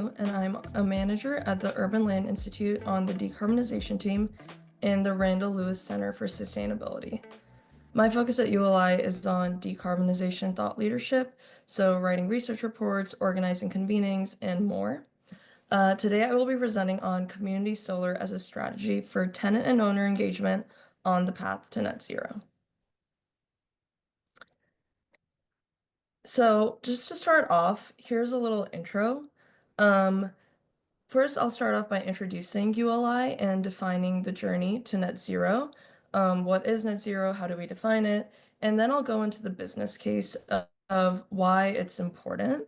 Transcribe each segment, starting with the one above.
Madhu, and I'm a manager at the Urban Land Institute on the Decarbonization team in the ULI Lewis Center for Sustainability. My focus at ULI is on decarbonization thought leadership, so writing research reports, organizing convenings, and more. Today I will be presenting on community solar as a strategy for tenant and owner engagement on the path to net zero. So just to start off, here's a little intro. First, I'll start off by introducing ULI and defining the journey to net zero. What is net zero? How do we define it? And then I'll go into the business case of why it's important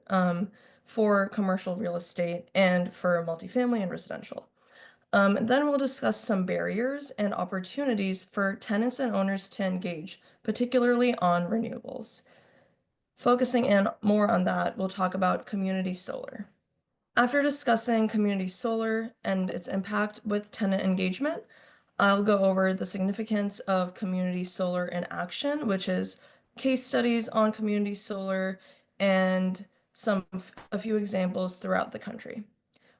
for commercial real estate and for multifamily and residential. And then we'll discuss some barriers and opportunities for tenants and owners to engage, particularly on renewables. Focusing in more on that, we'll talk about community solar. After discussing community solar and its impact with tenant engagement, I'll go over the significance of community solar in action, which is case studies on community solar and a few examples throughout the country.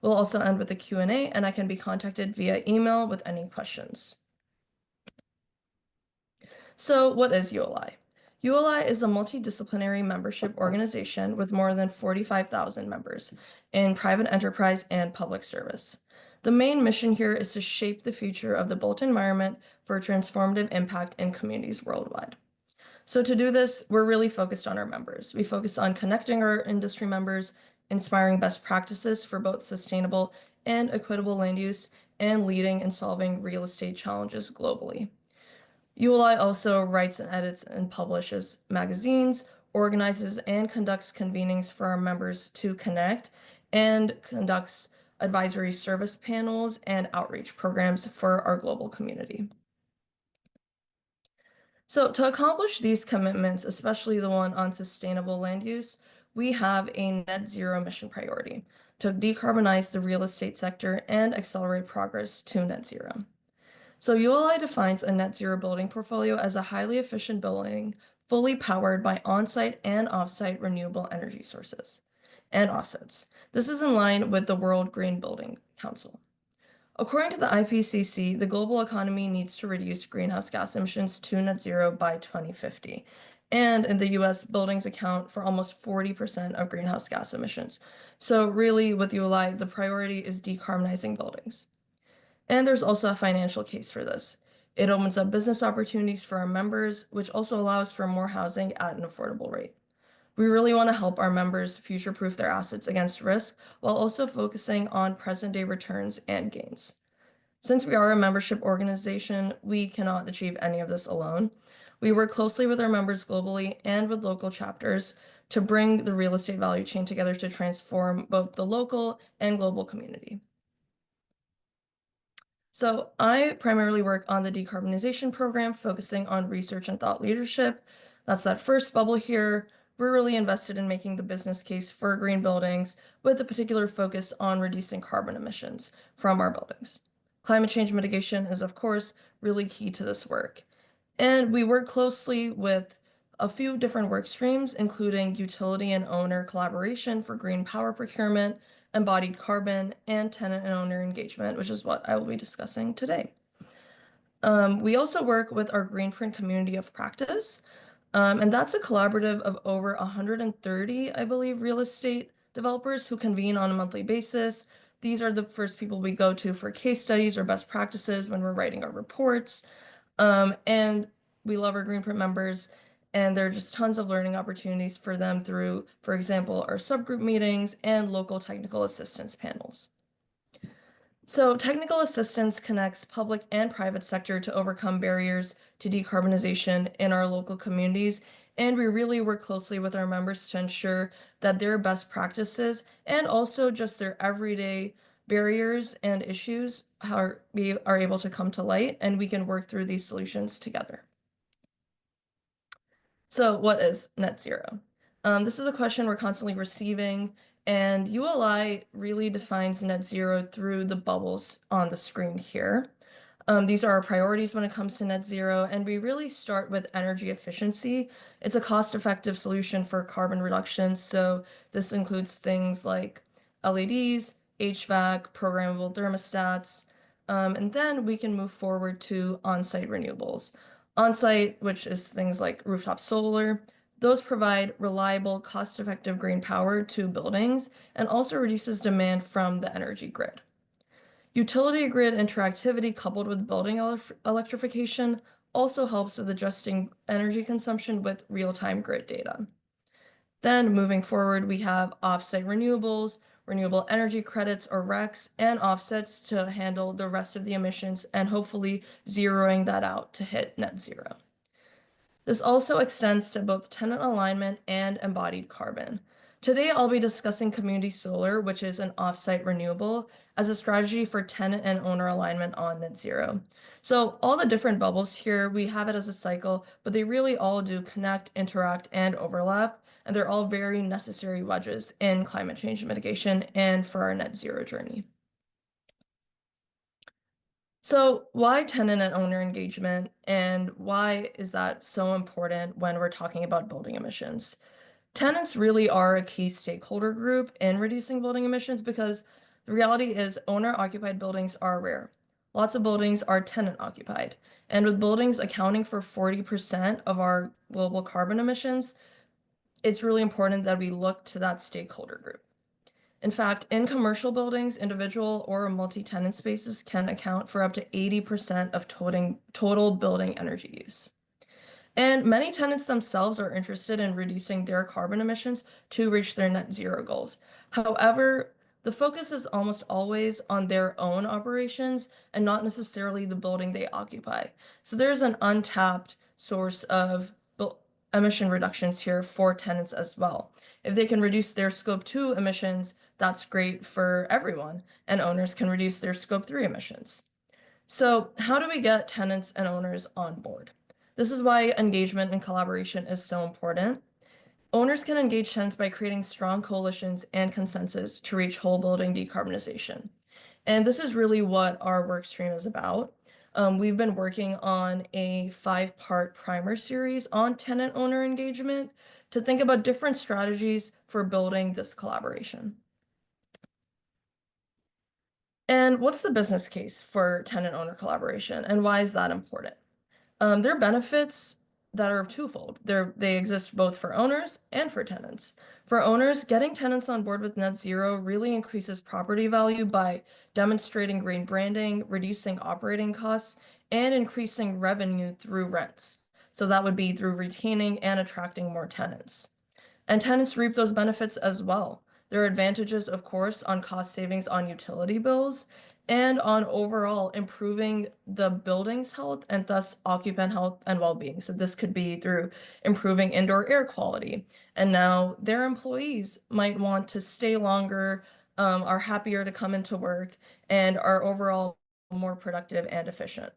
We'll also end with a Q&A, and I can be contacted via email with any questions. So what is ULI? ULI is a multidisciplinary membership organization with more than 45,000 members in private enterprise and public service. The main mission here is to shape the future of the built environment for transformative impact in communities worldwide. So to do this, we're really focused on our members. We focus on connecting our industry members, inspiring best practices for both sustainable and equitable land use, and leading and solving real estate challenges globally. ULI also writes and edits and publishes magazines, organizes and conducts convenings for our members to connect, and conducts advisory service panels and outreach programs for our global community. So to accomplish these commitments, especially the one on sustainable land use, we have a net zero mission priority to decarbonize the real estate sector and accelerate progress to net zero. So ULI defines a net zero building portfolio as a highly efficient building fully powered by on-site and off-site renewable energy sources and offsets. This is in line with the World Green Building Council. According to the IPCC, the global economy needs to reduce greenhouse gas emissions to net zero by 2050. And in the US, buildings account for almost 40% of greenhouse gas emissions. So really with ULI, the priority is decarbonizing buildings. And there's also a financial case for this. It opens up business opportunities for our members, which also allows for more housing at an affordable rate. We really want to help our members future-proof their assets against risk while also focusing on present-day returns and gains. Since we are a membership organization, we cannot achieve any of this alone. We work closely with our members globally and with local chapters to bring the real estate value chain together to transform both the local and global community. So I primarily work on the decarbonization program, focusing on research and thought leadership. That's that first bubble here. We're really invested in making the business case for green buildings with a particular focus on reducing carbon emissions from our buildings. Climate change mitigation is, of course, really key to this work. And we work closely with a few different work streams, including utility and owner collaboration for green power procurement, embodied carbon, and tenant and owner engagement, which is what I will be discussing today. We also work with our Greenprint community of practice, and that's a collaborative of over 130, I believe, real estate developers who convene on a monthly basis. These are the first people we go to for case studies or best practices when we're writing our reports. And we love our Greenprint members, and there are just tons of learning opportunities for them through, for example, our subgroup meetings and local technical assistance panels. So technical assistance connects public and private sector to overcome barriers to decarbonization in our local communities, and we really work closely with our members to ensure that their best practices and also just their everyday barriers and issues are able to come to light, and we can work through these solutions together. So what is net zero? This is a question we're constantly receiving, and ULI really defines net zero through the bubbles on the screen here. These are our priorities when it comes to net zero, and we really start with energy efficiency. It's a cost-effective solution for carbon reduction, so this includes things like LEDs, HVAC, programmable thermostats, and then we can move forward to on-site renewables. On-site, which is things like rooftop solar, those provide reliable, cost-effective green power to buildings and also reduces demand from the energy grid. Utility grid interactivity coupled with building electrification also helps with adjusting energy consumption with real-time grid data. Then moving forward, we have off-site renewables, renewable energy credits or RECs, and offsets to handle the rest of the emissions and hopefully zeroing that out to hit net zero. This also extends to both tenant alignment and embodied carbon. Today, I'll be discussing community solar, which is an offsite renewable, as a strategy for tenant and owner alignment on net zero. So all the different bubbles here, we have it as a cycle, but they really all do connect, interact, and overlap, and they're all very necessary wedges in climate change mitigation and for our net zero journey. So why tenant and owner engagement, and why is that so important when we're talking about building emissions? Tenants really are a key stakeholder group in reducing building emissions because the reality is owner-occupied buildings are rare. Lots of buildings are tenant-occupied, and with buildings accounting for 40% of our global carbon emissions, it's really important that we look to that stakeholder group. In fact, in commercial buildings, individual or multi-tenant spaces can account for up to 80% of total building energy use. And many tenants themselves are interested in reducing their carbon emissions to reach their net zero goals. However, the focus is almost always on their own operations and not necessarily the building they occupy. So there's an untapped source of emission reductions here for tenants as well. If they can reduce their scope 2 emissions, that's great for everyone, and owners can reduce their scope 3 emissions. So how do we get tenants and owners on board? This is why engagement and collaboration is so important. Owners can engage tenants by creating strong coalitions and consensus to reach whole building decarbonization. And this is really what our work stream is about. We've been working on a 5-part primer series on tenant owner engagement to think about different strategies for building this collaboration. And what's the business case for tenant owner collaboration, and why is that important? There are benefits that are twofold. They exist both for owners and for tenants. For owners, getting tenants on board with net zero really increases property value by demonstrating green branding, reducing operating costs, and increasing revenue through rents. So that would be through retaining and attracting more tenants. And tenants reap those benefits as well. There are advantages, of course, on cost savings on utility bills and on overall improving the building's health and thus occupant health and well-being. So this could be through improving indoor air quality. And now their employees might want to stay longer, are happier to come into work, and are overall more productive and efficient.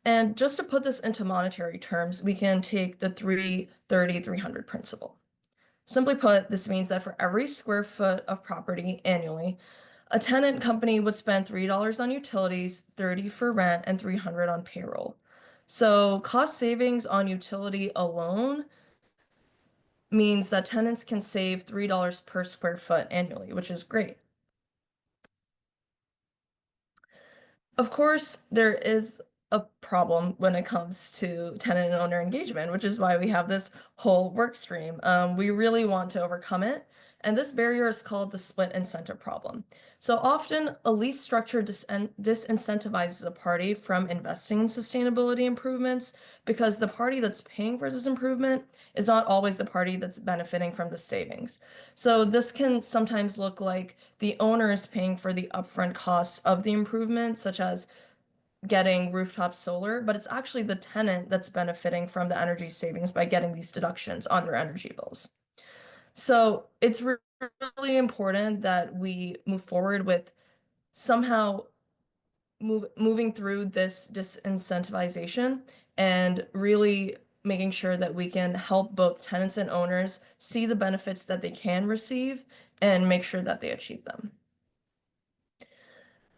And just to put this into monetary terms, we can take the 330-300 principle. Simply put, this means that for every square foot of property annually, a tenant company would spend $3 on utilities, 30 for rent, and 300 on payroll. So cost savings on utility alone means that tenants can save $3 per square foot annually, which is great. Of course, there is a problem when it comes to tenant and owner engagement, which is why we have this whole work stream. We really want to overcome it, and this barrier is called the split incentive problem. So often, a lease structure disincentivizes a party from investing in sustainability improvements because the party that's paying for this improvement is not always the party that's benefiting from the savings. So this can sometimes look like the owner is paying for the upfront costs of the improvement, such as getting rooftop solar, but it's actually the tenant that's benefiting from the energy savings by getting these deductions on their energy bills. So it's really important that we move forward with somehow moving through this disincentivization and really making sure that we can help both tenants and owners see the benefits that they can receive and make sure that they achieve them.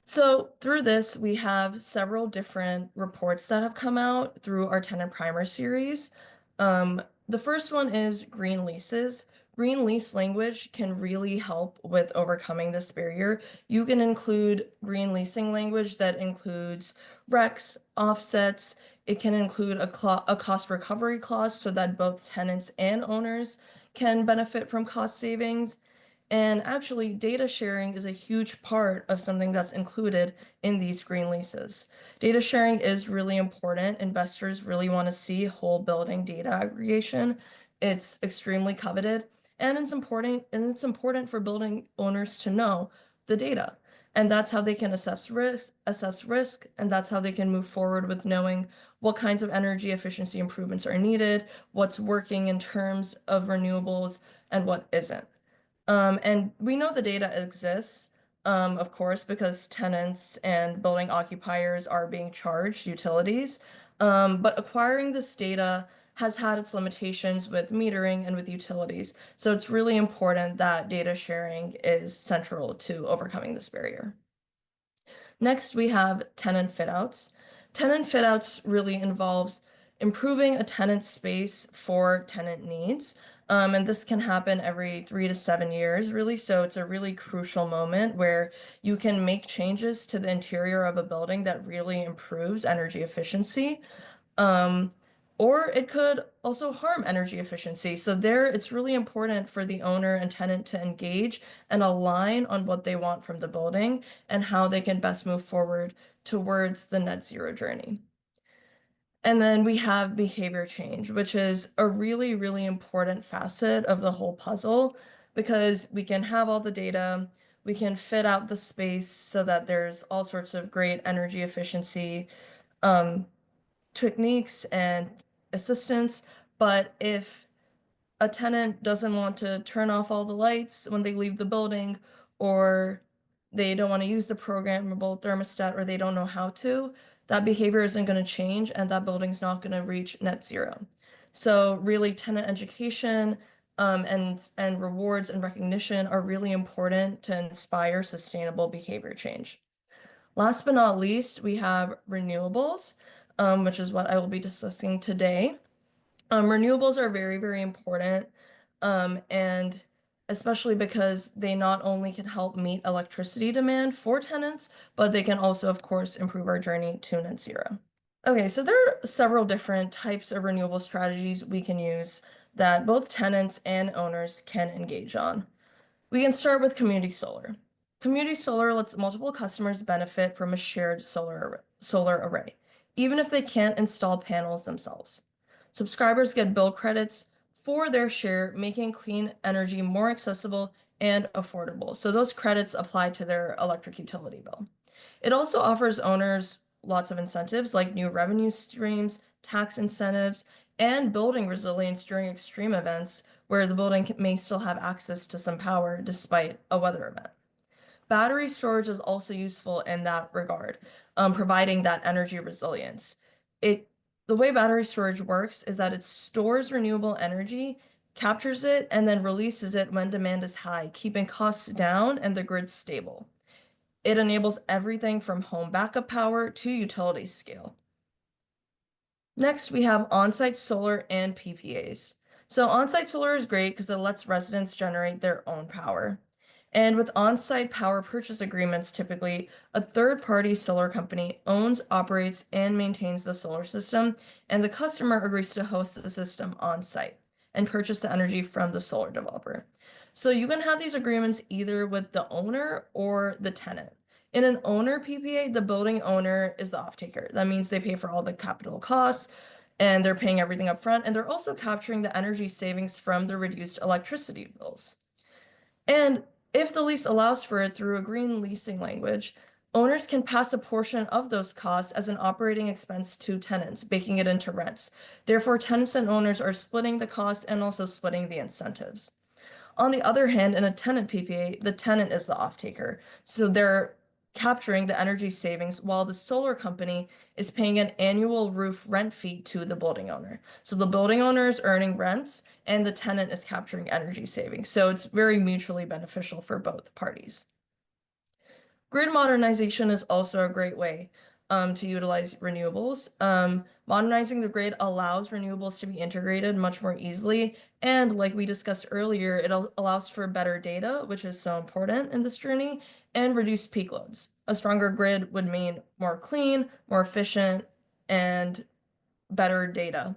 So through this, we have several different reports that have come out through our tenant primer series. The first one is green leases. Green lease language can really help with overcoming this barrier. You can include green leasing language that includes RECs, offsets. It can include a cost recovery clause so that both tenants and owners can benefit from cost savings. And actually, data sharing is a huge part of something that's included in these green leases. Data sharing is really important. Investors really want to see whole building data aggregation. It's extremely coveted, and it's important for building owners to know the data. And that's how they can assess risk, and that's how they can move forward with knowing what kinds of energy efficiency improvements are needed, what's working in terms of renewables, and what isn't. And we know the data exists, of course, because tenants and building occupiers are being charged utilities. But acquiring this data has had its limitations with metering and with utilities. So it's really important that data sharing is central to overcoming this barrier. Next, we have tenant fit outs. Tenant fit outs really involves improving a tenant's space for tenant needs. And this can happen every 3 to 7 years, really. So it's a really crucial moment where you can make changes to the interior of a building that really improves energy efficiency. Um, or it could also harm energy efficiency. So there, it's really important for the owner and tenant to engage and align on what they want from the building and how they can best move forward towards the net zero journey. And then we have behavior change, which is a really, really important facet of the whole puzzle because we can have all the data, we can fit out the space so that there's all sorts of great energy efficiency um, techniques and assistance, but if a tenant doesn't want to turn off all the lights when they leave the building, or they don't want to use the programmable thermostat, or they don't know how to, that behavior isn't going to change and that building's not going to reach net zero. So really tenant education and rewards and recognition are really important to inspire sustainable behavior change. Last but not least, we have renewables, which is what I will be discussing today. Renewables are very, very important, and especially because they not only can help meet electricity demand for tenants, but they can also, of course, improve our journey to net zero. Okay, so there are several different types of renewable strategies we can use that both tenants and owners can engage on. We can start with community solar. Community solar lets multiple customers benefit from a shared solar array, even if they can't install panels themselves. Subscribers get bill credits for their share, making clean energy more accessible and affordable. So those credits apply to their electric utility bill. It also offers owners lots of incentives like new revenue streams, tax incentives, and building resilience during extreme events where the building may still have access to some power despite a weather event. Battery storage is also useful in that regard, providing that energy resilience. The way battery storage works is that it stores renewable energy, captures it, and then releases it when demand is high, keeping costs down and the grid stable. It enables everything from home backup power to utility scale. Next, we have on-site solar and PPAs. So on-site solar is great because it lets residents generate their own power. And with on-site power purchase agreements, typically, a third-party solar company owns, operates, and maintains the solar system, and the customer agrees to host the system on-site and purchase the energy from the solar developer. So you can have these agreements either with the owner or the tenant. In an owner PPA, the building owner is the off-taker. That means they pay for all the capital costs and they're paying everything up front, and they're also capturing the energy savings from the reduced electricity bills. And if the lease allows for it through a green leasing language, owners can pass a portion of those costs as an operating expense to tenants, baking it into rents. Therefore, tenants and owners are splitting the costs and also splitting the incentives. On the other hand, in a tenant PPA, the tenant is the off-taker. So they're capturing the energy savings while the solar company is paying an annual roof rent fee to the building owner. So the building owner is earning rents and the tenant is capturing energy savings. So it's very mutually beneficial for both parties. Grid modernization is also a great way to utilize renewables. Modernizing the grid allows renewables to be integrated much more easily. And like we discussed earlier, it allows for better data, which is so important in this journey, and reduced peak loads. A stronger grid would mean more clean, more efficient, and better data.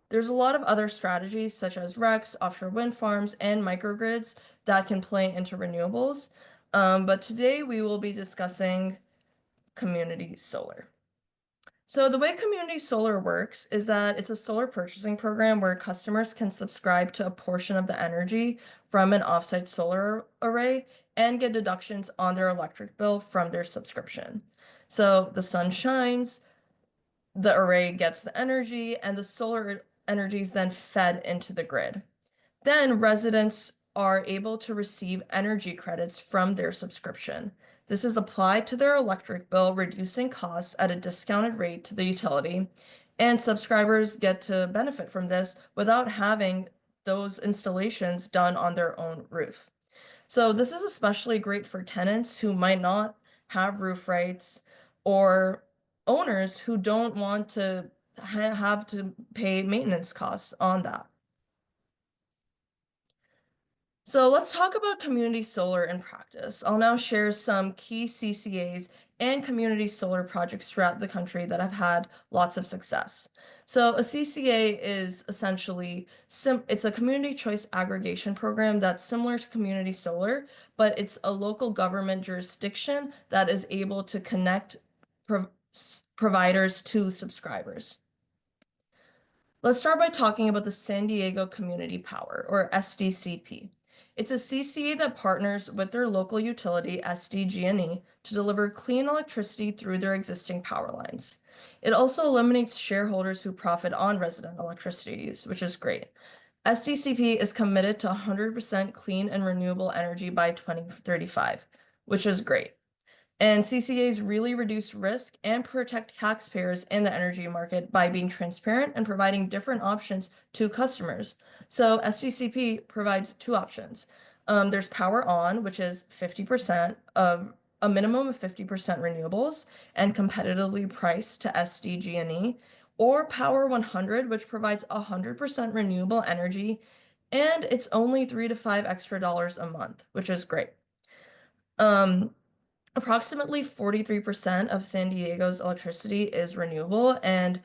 There's a lot of other strategies such as RECs, offshore wind farms, and microgrids that can play into renewables. But today we will be discussing community solar. So the way community solar works is that it's a solar purchasing program where customers can subscribe to a portion of the energy from an offsite solar array and get deductions on their electric bill from their subscription. So the sun shines, the array gets the energy, and the solar energy is then fed into the grid. Then residents are able to receive energy credits from their subscription. This is applied to their electric bill, reducing costs at a discounted rate to the utility, and subscribers get to benefit from this without having those installations done on their own roof. So this is especially great for tenants who might not have roof rights or owners who don't want to have to pay maintenance costs on that. So let's talk about community solar in practice. I'll now share some key CCAs and community solar projects throughout the country that have had lots of success. So a CCA is essentially it's a community choice aggregation program that's similar to community solar, but it's a local government jurisdiction that is able to connect providers to subscribers. Let's start by talking about the San Diego Community Power, or SDCP. It's a CCA that partners with their local utility, SDG&E, to deliver clean electricity through their existing power lines. It also eliminates shareholders who profit on resident electricity use, which is great. SDCP is committed to 100% clean and renewable energy by 2035, which is great. And CCAs really reduce risk and protect taxpayers in the energy market by being transparent and providing different options to customers. So SDCP provides two options. There's Power On, which is 50% of a minimum of 50% renewables and competitively priced to SDG&E, or Power 100, which provides 100% renewable energy, and it's only $3 to $5 extra a month, which is great. Approximately 43% of San Diego's electricity is renewable, and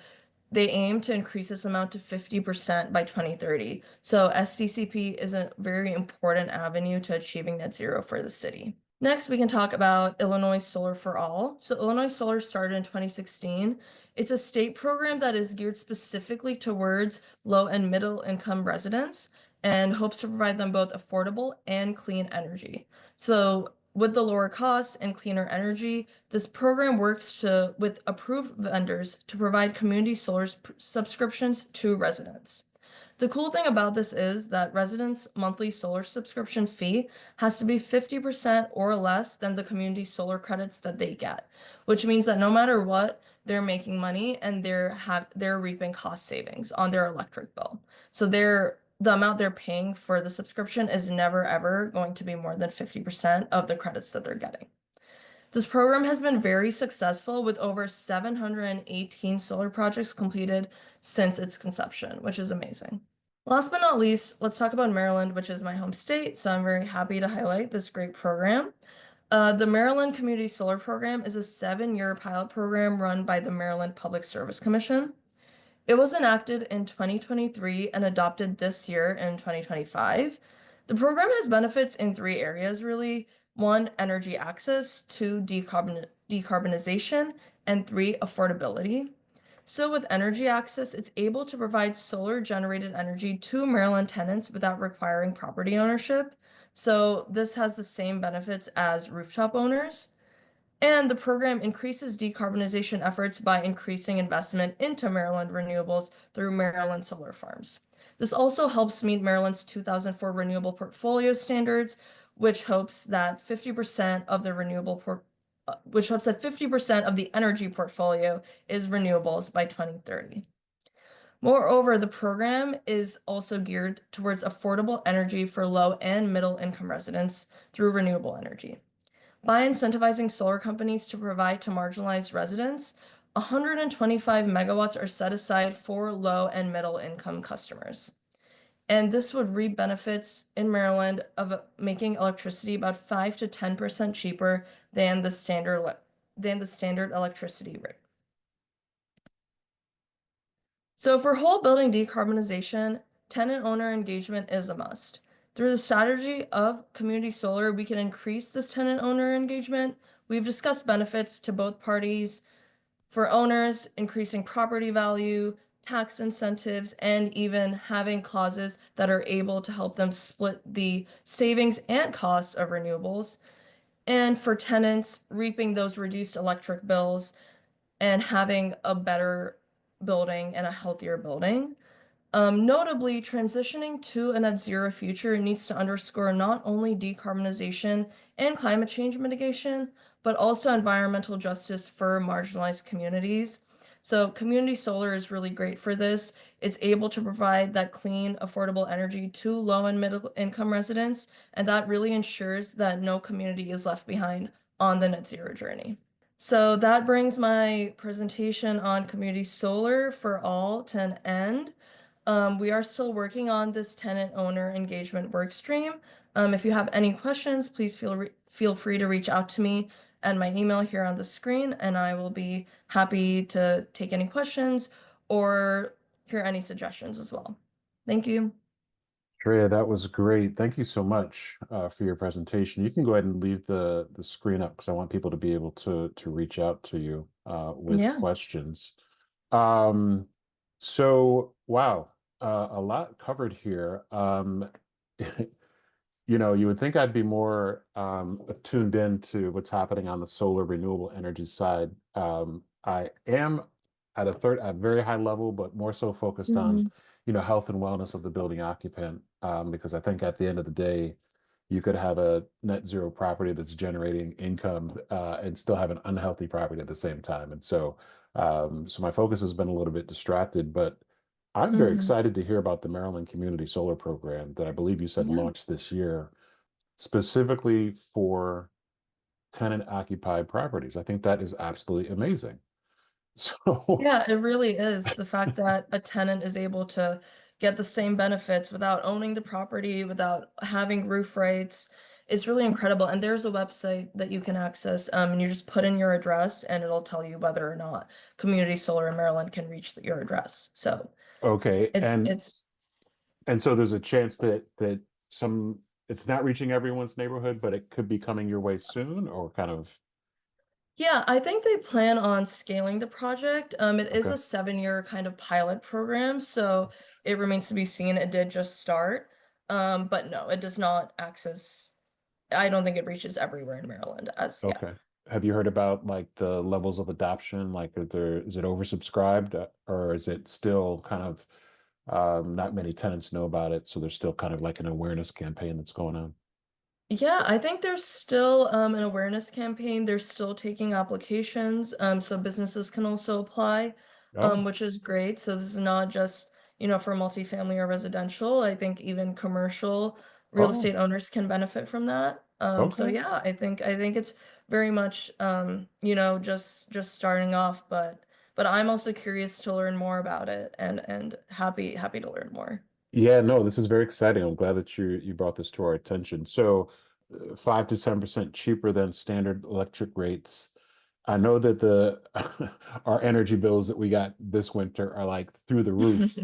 they aim to increase this amount to 50% by 2030. So SDCP is a very important avenue to achieving net zero for the city. Next, we can talk about Illinois Solar for All. So Illinois Solar started in 2016. It's a state program that is geared specifically towards low and middle income residents and hopes to provide them both affordable and clean energy. So with the lower costs and cleaner energy, this program works with approved vendors to provide community solar subscriptions to residents. The cool thing about this is that residents' monthly solar subscription fee has to be 50% or less than the community solar credits that they get, which means that no matter what, they're making money and they're reaping cost savings on their electric bill. So the amount they're paying for the subscription is never ever going to be more than 50% of the credits that they're getting. This program has been very successful with over 718 solar projects completed since its conception, which is amazing. Last but not least, let's talk about Maryland, which is my home state, so I'm very happy to highlight this great program. The Maryland Community Solar Program is a 7-year pilot program run by the Maryland Public Service Commission. It was enacted in 2023 and adopted this year in 2025. The program has benefits in 3 areas, really. 1, energy access, 2, decarbonization, and 3, affordability. So with energy access, it's able to provide solar-generated energy to Maryland tenants without requiring property ownership. So this has the same benefits as rooftop owners. And the program increases decarbonization efforts by increasing investment into Maryland renewables through Maryland solar farms. This also helps meet Maryland's 2004 renewable portfolio standards, which hopes that 50% of the energy portfolio is renewables by 2030. Moreover, the program is also geared towards affordable energy for low and middle income residents through renewable energy. by incentivizing solar companies to provide to marginalized residents, 125 megawatts are set aside for low and middle income customers. And this would reap benefits in Maryland of making electricity about 5 to 10% cheaper than the standard electricity rate. So for whole building decarbonization, tenant owner engagement is a must. Through the strategy of community solar, we can increase this tenant owner engagement. We've discussed benefits to both parties for owners, increasing property value, tax incentives, and even having clauses that are able to help them split the savings and costs of renewables. And for tenants, reaping those reduced electric bills and having a better building and a healthier building. Notably, transitioning to a net zero future needs to underscore not only decarbonization and climate change mitigation, but also environmental justice for marginalized communities. So, community solar is really great for this. It's able to provide that clean, affordable energy to low and middle income residents, and that really ensures that no community is left behind on the net zero journey. So, that brings my presentation on community solar for all to an end. We are still working on this tenant owner engagement work stream. If you have any questions, please feel free to reach out to me and my email here on the screen, and I will be happy to take any questions or hear any suggestions as well. Thank you. Shreya, that was great. Thank you so much for your presentation. You can go ahead and leave the screen up because I want people to be able to reach out to you with Yeah. questions. Um, so wow, a lot covered here. You would think I'd be more tuned in to what's happening on the solar renewable energy side. I am at a very high level, but more so focused on, Mhm. health and wellness of the building occupant, because I think at the end of the day, you could have a net zero property that's generating income and still have an unhealthy property at the same time. And so my focus has been a little bit distracted, but I'm very Mhm. excited to hear about the Maryland Community Solar Program that I believe you said Yeah. launched this year, specifically for tenant occupied properties. I think that is absolutely amazing. So, Yeah, it really is. The fact that a tenant is able to get the same benefits without owning the property, without having roof rates, it's really incredible. And there's a website that you can access, and you just put in your address and it'll tell you whether or not Community Solar in Maryland can reach your address. So okay, it's and so there's a chance that some it's not reaching everyone's neighborhood, but it could be coming your way soon, or kind of yeah, I think they plan on scaling the project. It is okay. a 7-year kind of pilot program, so it remains to be seen. It did just start. But no, it does not access. I don't think it reaches everywhere in Maryland as yet. Okay. Have you heard about like the levels of adoption? Like, is it oversubscribed, or is it still kind of not many tenants know about it, so there's still kind of like an awareness campaign that's going on? Yeah, I think there's still an awareness campaign. They're still taking applications, so businesses can also apply, Oh, which is great. So this is not just, for multifamily or residential. I think even commercial real oh, estate owners can benefit from that. So okay. yeah, I think it's very much just starting off, but I'm also curious to learn more about it and happy to learn more. Yeah, no, this is very exciting. I'm glad that you brought this to our attention. So, 5 to 10% cheaper than standard electric rates. I know that the our energy bills that we got this winter are like through the roof.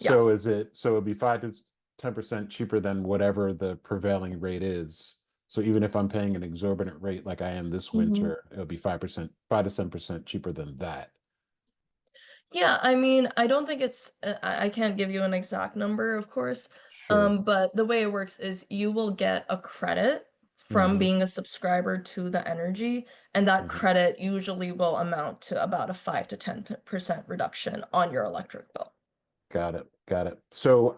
Yeah. So it'd be 5 to 10% cheaper than whatever the prevailing rate is. So even if I'm paying an exorbitant rate like I am this Mhm. winter, it'll be 5%, 5 to 7% cheaper than that. Yeah, I mean, I don't think I can't give you an exact number, of course. Sure. But the way it works is you will get a credit from Hmm. being a subscriber to the energy, and that Hmm. credit usually will amount to about a 5 to 10% reduction on your electric bill. Got it. Got it. So,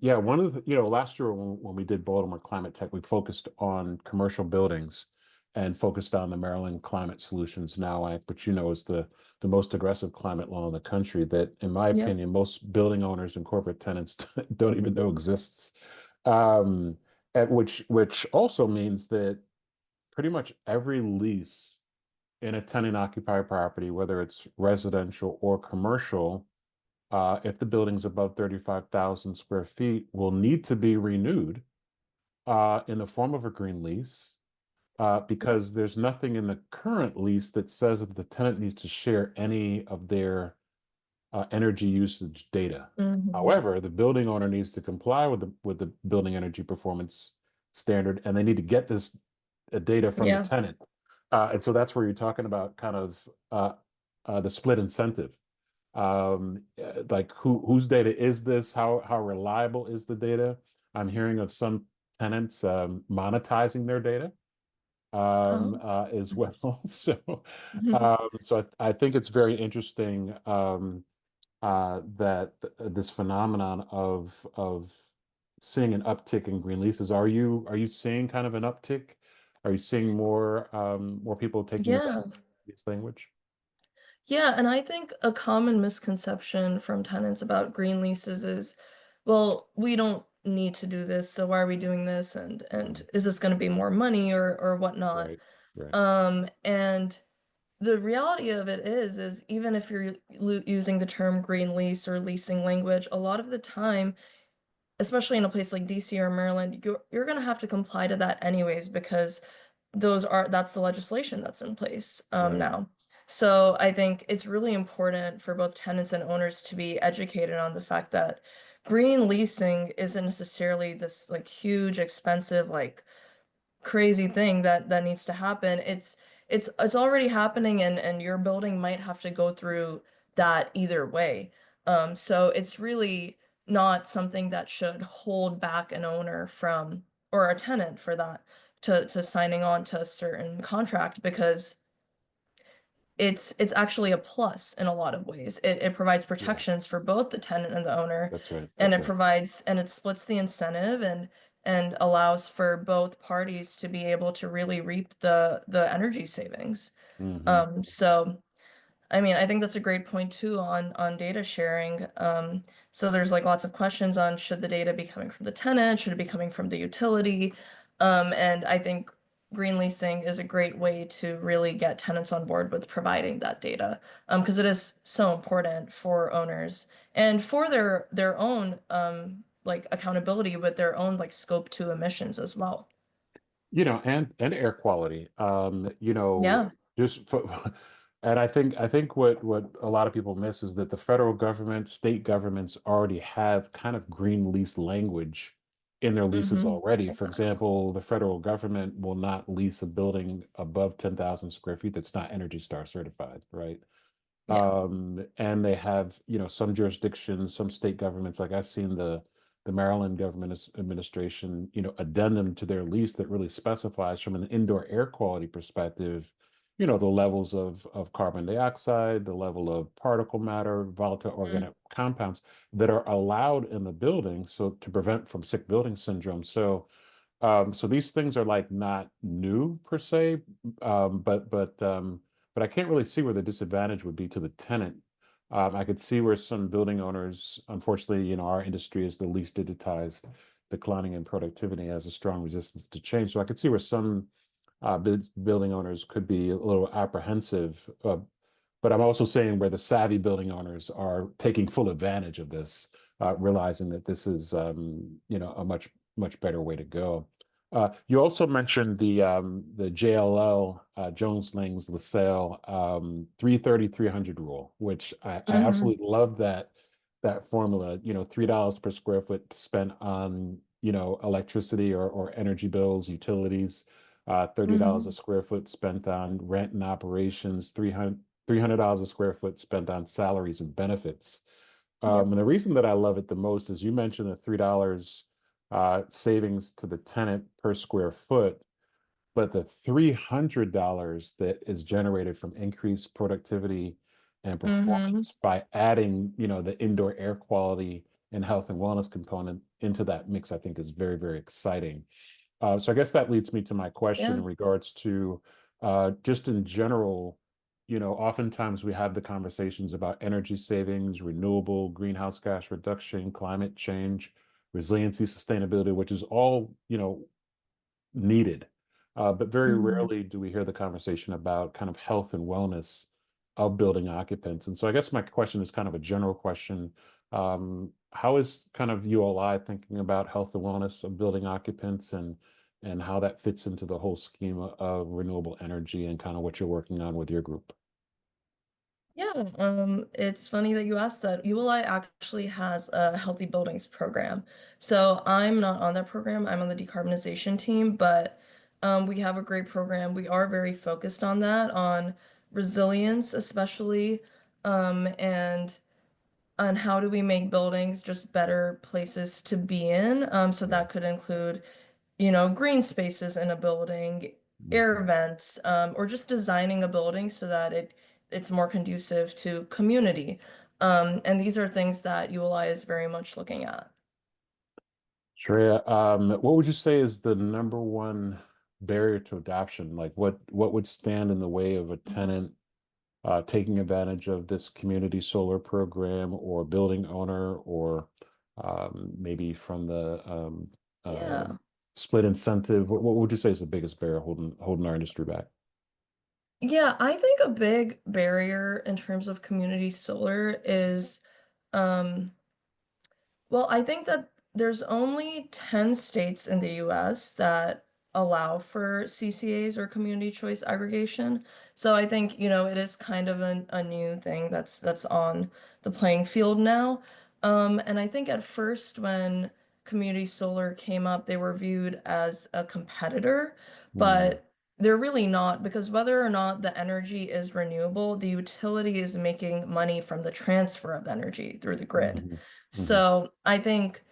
yeah, one of last year when we did Baltimore Climate Tech, we focused on commercial buildings and focused on the Maryland Climate Solutions Now Act, which is the most aggressive climate law in the country that, in my Yep. opinion, most building owners and corporate tenants don't even know exists. Um, which also means that pretty much every lease in a tenant occupied property, whether it's residential or commercial, if the building's above 35,000 square feet, will need to be renewed in the form of a green lease, Yep. because there's nothing in the current lease that says that the tenant needs to share any of their energy usage data. Hmm. However, the building owner needs to comply with the building energy performance standard, and they need to get this data from the Yeah. tenant. And so that's where you're talking about kind of the split incentive. Like whose data is this? How reliable is the data? I'm hearing of some tenants monetizing their data Oh, as interesting. well. So I think it's very interesting that this phenomenon of seeing an uptick in green leases. Are you seeing kind of an uptick? Are you seeing more people taking Yeah. advantage of this language? Yeah, and I think a common misconception from tenants about green leases is, well, we don't need to do this, so why are we doing this? And Mhm. is this going to be more money or whatnot? Right, right. And the reality of it is even if you're using the term green lease or leasing language, a lot of the time, especially in a place like DC or Maryland, you're going to have to comply to that anyways because that's the legislation that's in place Right. now. So I think it's really important for both tenants and owners to be educated on the fact that green leasing isn't necessarily this like huge, expensive, like crazy thing that needs to happen. It's already happening and your building might have to go through that either way. So it's really not something that should hold back an owner from or a tenant for that to signing on to a certain contract because it's actually a plus in a lot of ways. It provides Yeah, protections for both the tenant and the owner, that's right. and That's it right. provides and it splits the incentive and allows for both parties to be able to really reap the energy savings. Hmm. So I mean, I think that's a great point too on data sharing. So there's like lots of questions on should the data be coming from the tenant, should it be coming from the utility? And I think green leasing is a great way to really get tenants on board with providing that data, because it is so important for owners and for their own like accountability with their own like scope 2 emissions as well. And air quality. Yeah. Just for, and I think what a lot of people miss is that the federal government, state governments already have kind of green lease language in their leases Mm-hmm. already. For Exactly. example, the federal government will not lease a building above 10,000 square feet that's not Energy Star certified, right? Yeah. And they have, some jurisdictions, some state governments, like I've seen the Maryland government administration, addendum to their lease that really specifies from an indoor air quality perspective, the levels of carbon dioxide, the level of particle matter, volatile Mm. organic compounds that are allowed in the building, so to prevent from sick building syndrome. So these things are like not new per se, but I can't really see where the disadvantage would be to the tenant. I could see where some building owners, unfortunately, our industry is the least digitized, declining in productivity, has a strong resistance to change. So I could see where some building owners could be a little apprehensive. But I'm also saying where the savvy building owners are taking full advantage of this, realizing that this is, a much better way to go. You also mentioned the JLL, Jones Lang's LaSalle 330-300 rule, which I Mm-hmm. absolutely love that formula. $3 per square foot spent on electricity or energy bills, utilities. $30 a Mm-hmm. square foot spent on rent and operations. $300 a square foot spent on salaries and benefits. Yep. And the reason that I love it the most is you mentioned the $3 savings to the tenant per square foot, but the $300 that is generated from increased productivity and Mm-hmm. performance by adding, the indoor air quality and health and wellness component into that mix, I think is very, very exciting. So I guess that leads me to my question Yeah. in regards to just in general, oftentimes we have the conversations about energy savings, renewable, greenhouse gas reduction, climate change, resiliency, sustainability, which is all, needed. but very Mhm. rarely do we hear the conversation about kind of health and wellness of building occupants. And so I guess my question is kind of a general question. How is kind of ULI thinking about health and wellness of building occupants and how that fits into the whole schema of renewable energy and kind of what you're working on with your group? Yeah, it's funny that you asked that. ULI actually has a healthy buildings program. So I'm not on that program. I'm on the decarbonization team, but we have a great program. We are very focused on that, on resilience especially, and on how do we make buildings just better places to be in. So Yeah. that could include green spaces in a building, air Mhm. vents, or just designing a building so that it's more conducive to community. And these are things that ULI is very much looking at. Shreya, what would you say is the number one barrier to adoption? Like what would stand in the way of a tenant taking advantage of this community solar program or building owner or maybe from the Yeah. split incentive? What would you say is the biggest barrier holding our industry back? Yeah, I think a big barrier in terms of community solar is um well, I think that there's only 10 states in the US that allow for CCAs or community choice aggregation. So I think, it is kind of a new thing that's on the playing field now. And I think at first when community solar came up, they were viewed as a competitor, Mm, but they're really not because whether or not the energy is renewable, the utility is making money from the transfer of the energy through the grid. mhm, mhm. So I think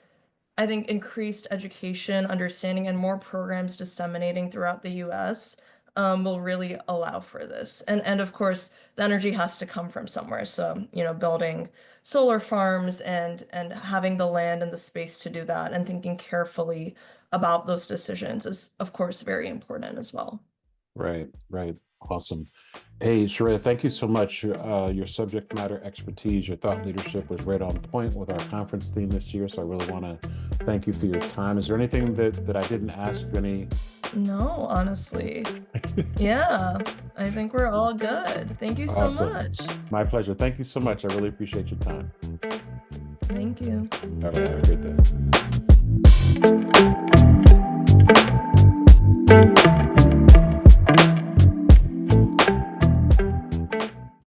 increased education, understanding, and more programs disseminating throughout the US will really allow for this. And of course, the energy has to come from somewhere. So, building solar farms and having the land and the space to do that and thinking carefully about those decisions is, of course, very important as well. Right, right. Awesome. Hey, Shreya, thank you so much. Your subject matter expertise, your thought leadership was right on point with our conference theme this year. So I really want to thank you for your time. Is there anything that I didn't ask? Any? No, honestly. Yeah, I think we're all good. Thank you so Awesome. much. My pleasure. Thank you so much. I really appreciate your time. Thank you. All right. Have a great day.